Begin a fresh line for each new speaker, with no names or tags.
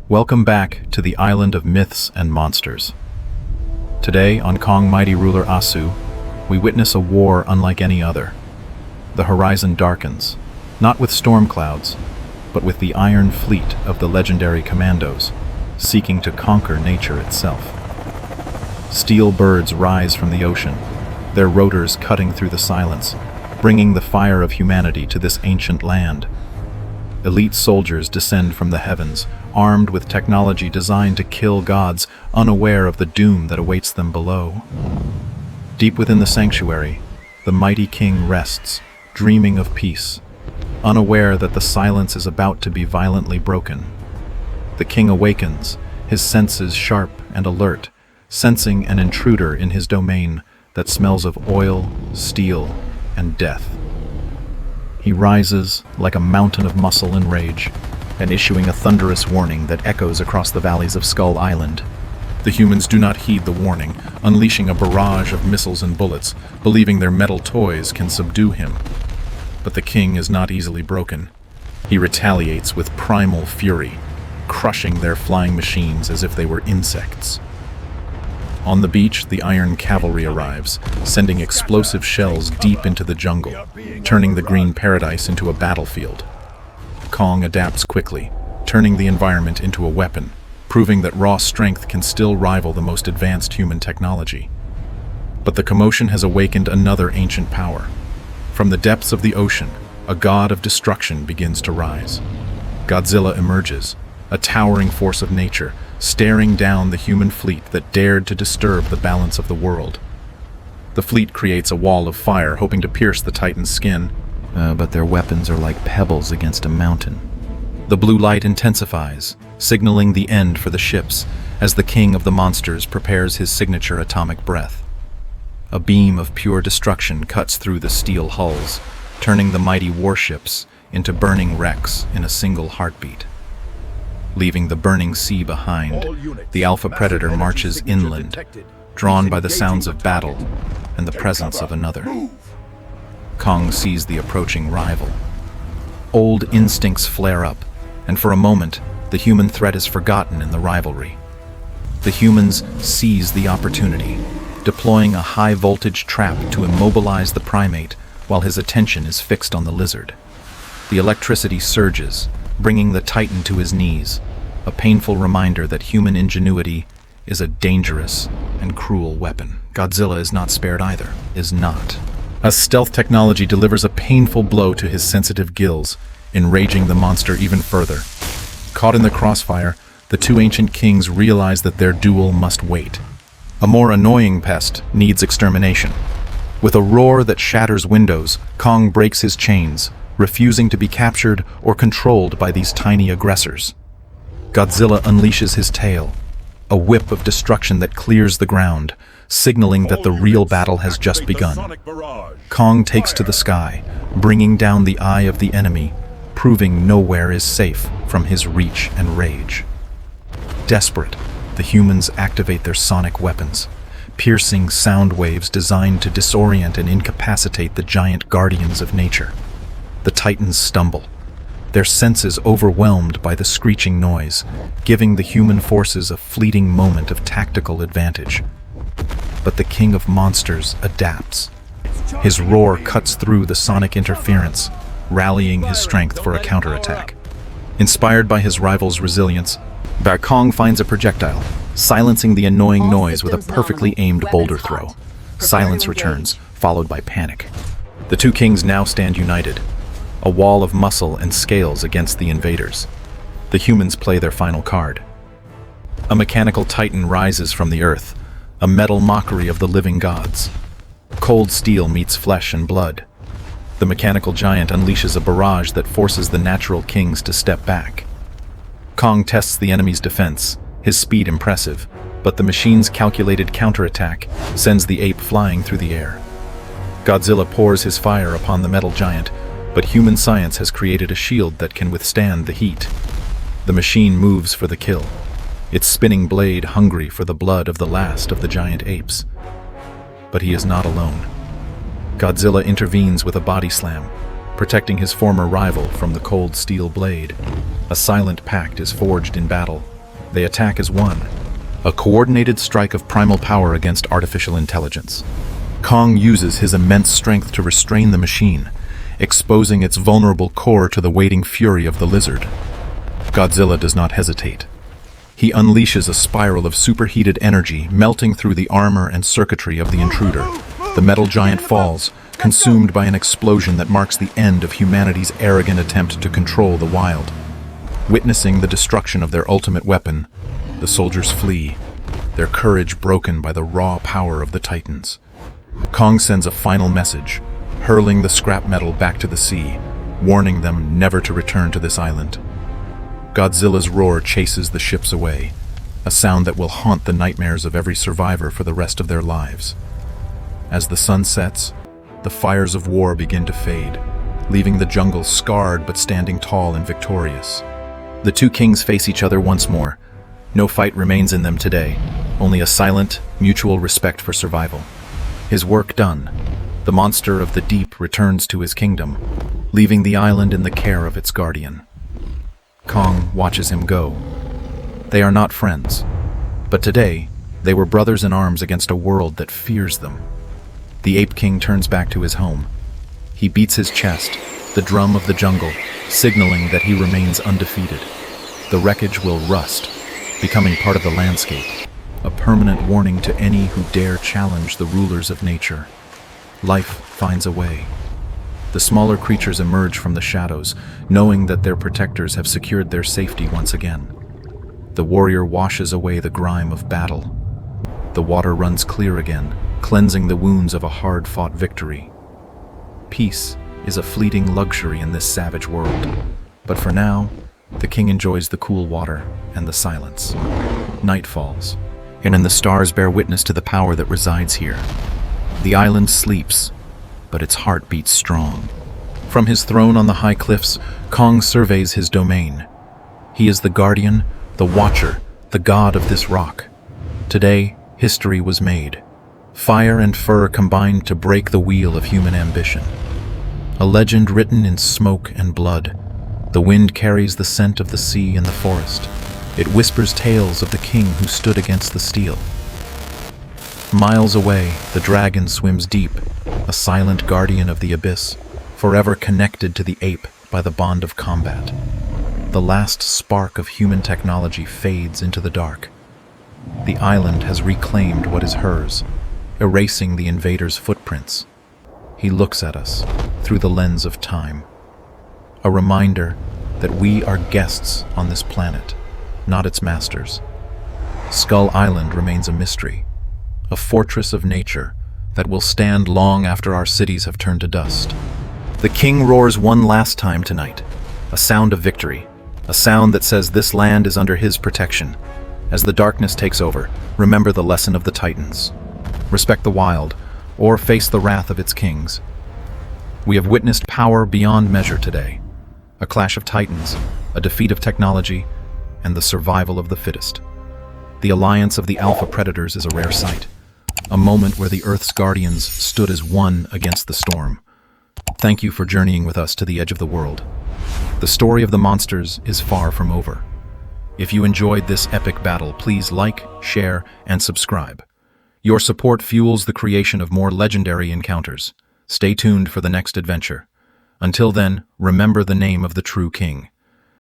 Welcome back to the island of myths and monsters. Today, on Kong Mighty Ruler Asu, we witness a war unlike any other. The horizon darkens, not with storm clouds, but with the iron fleet of the Legendary Commandos, seeking to conquer nature itself. Steel birds rise from the ocean, their rotors cutting through the silence, bringing the fire of humanity to this ancient land. Elite soldiers descend from the heavens, armed with technology designed to kill gods, unaware of the doom that awaits them below. Deep within the sanctuary, the mighty king rests, dreaming of peace, unaware that the silence is about to be violently broken. The king awakens, his senses sharp and alert, sensing an intruder in his domain that smells of oil, steel, and death. He rises like a mountain of muscle and rage, and issuing a thunderous warning that echoes across the valleys of Skull Island. The humans do not heed the warning, unleashing a barrage of missiles and bullets, believing their metal toys can subdue him. But the king is not easily broken. He retaliates with primal fury, crushing their flying machines as if they were insects. On the beach, the Iron Cavalry arrives, sending explosive shells deep into the jungle, turning the green paradise into a battlefield. Kong adapts quickly, turning the environment into a weapon, proving that raw strength can still rival the most advanced human technology. But the commotion has awakened another ancient power. From the depths of the ocean, a god of destruction begins to rise. Godzilla emerges, a towering force of nature, staring down the human fleet that dared to disturb the balance of the world. The fleet creates a wall of fire, hoping to pierce the Titan's skin, but their weapons are like pebbles against a mountain. The blue light intensifies, signaling the end for the ships as the king of the monsters prepares his signature atomic breath. A beam of pure destruction cuts through the steel hulls, turning the mighty warships into burning wrecks in a single heartbeat. Leaving the burning sea behind, the Alpha Predator marches inland, drawn by the sounds of battle and the presence of another. Kong sees the approaching rival. Old instincts flare up, and for a moment, the human threat is forgotten in the rivalry. The humans seize the opportunity, deploying a high-voltage trap to immobilize the primate while his attention is fixed on the lizard. The electricity surges, bringing the Titan to his knees, a painful reminder that human ingenuity is a dangerous and cruel weapon. Godzilla is not spared either, is not. A stealth technology delivers a painful blow to his sensitive gills, enraging the monster even further. Caught in the crossfire, the two ancient kings realize that their duel must wait. A more annoying pest needs extermination. With a roar that shatters windows, Kong breaks his chains, refusing to be captured or controlled by these tiny aggressors. Godzilla unleashes his tail, a whip of destruction that clears the ground, signaling that the real battle has just begun. Kong takes to the sky, bringing down the eye of the enemy, proving nowhere is safe from his reach and rage. Desperate, the humans activate their sonic weapons, piercing sound waves designed to disorient and incapacitate the giant guardians of nature. The Titans stumble, their senses overwhelmed by the screeching noise, giving the human forces a fleeting moment of tactical advantage. But the king of monsters adapts. His roar cuts through the sonic interference, rallying his strength for a counterattack. Inspired by his rival's resilience, Kong finds a projectile, silencing the annoying noise with a perfectly aimed boulder throw. Silence returns, followed by panic. The two kings now stand united, a wall of muscle and scales against the invaders. The humans play their final card. A mechanical titan rises from the earth, a metal mockery of the living gods. Cold steel meets flesh and blood. The mechanical giant unleashes a barrage that forces the natural kings to step back. Kong tests the enemy's defense, his speed impressive, but the machine's calculated counterattack sends the ape flying through the air. Godzilla pours his fire upon the metal giant, but human science has created a shield that can withstand the heat. The machine moves for the kill, its spinning blade hungry for the blood of the last of the giant apes. But he is not alone. Godzilla intervenes with a body slam, protecting his former rival from the cold steel blade. A silent pact is forged in battle, They attack as one, a coordinated strike of primal power against artificial intelligence. Kong uses his immense strength to restrain the machine, exposing its vulnerable core to the waiting fury of the lizard. Godzilla does not hesitate. He unleashes a spiral of superheated energy, melting through the armor and circuitry of the intruder. The metal giant falls, consumed by an explosion that marks the end of humanity's arrogant attempt to control the wild. Witnessing the destruction of their ultimate weapon, the soldiers flee, their courage broken by the raw power of the Titans. Kong sends a final message, hurling the scrap metal back to the sea, warning them never to return to this island. Godzilla's roar chases the ships away, a sound that will haunt the nightmares of every survivor for the rest of their lives. As the sun sets, the fires of war begin to fade, leaving the jungle scarred but standing tall and victorious. The two kings face each other once more. No fight remains in them today, only a silent, mutual respect for survival. His work done, the monster of the deep returns to his kingdom, leaving the island in the care of its guardian. Kong watches him go. They are not friends, but today they were brothers in arms against a world that fears them. The Ape King turns back to his home. He beats his chest, the drum of the jungle, signaling that he remains undefeated. The wreckage will rust, becoming part of the landscape, a permanent warning to any who dare challenge the rulers of nature. Life finds a way. The smaller creatures emerge from the shadows, knowing that their protectors have secured their safety once again. The warrior washes away the grime of battle. The water runs clear again, cleansing the wounds of a hard-fought victory. Peace is a fleeting luxury in this savage world, but for now, the king enjoys the cool water and the silence. Night falls, and the stars bear witness to the power that resides here. The island sleeps, but its heart beats strong. From his throne on the high cliffs, Kong surveys his domain. He is the guardian, the watcher, the god of this rock. Today, history was made. Fire and fur combined to break the wheel of human ambition. A legend written in smoke and blood. The wind carries the scent of the sea and the forest. It whispers tales of the king who stood against the steel. Miles away, the dragon swims deep, a silent guardian of the abyss, forever connected to the ape by the bond of combat. The last spark of human technology fades into the dark. The island has reclaimed what is hers, erasing the invader's footprints. He looks at us through the lens of time, a reminder that we are guests on this planet, not its masters. Skull Island remains a mystery, a fortress of nature that will stand long after our cities have turned to dust. The king roars one last time tonight, a sound of victory, a sound that says this land is under his protection. As the darkness takes over, remember the lesson of the Titans. Respect the wild, or face the wrath of its kings. We have witnessed power beyond measure today. A clash of titans, a defeat of technology, and the survival of the fittest. The alliance of the alpha predators is a rare sight, a moment where the Earth's guardians stood as one against the storm. Thank you for journeying with us to the edge of the world. The story of the monsters is far from over. If you enjoyed this epic battle, please like, share, and subscribe. Your support fuels the creation of more legendary encounters. Stay tuned for the next adventure. Until then, remember the name of the true king.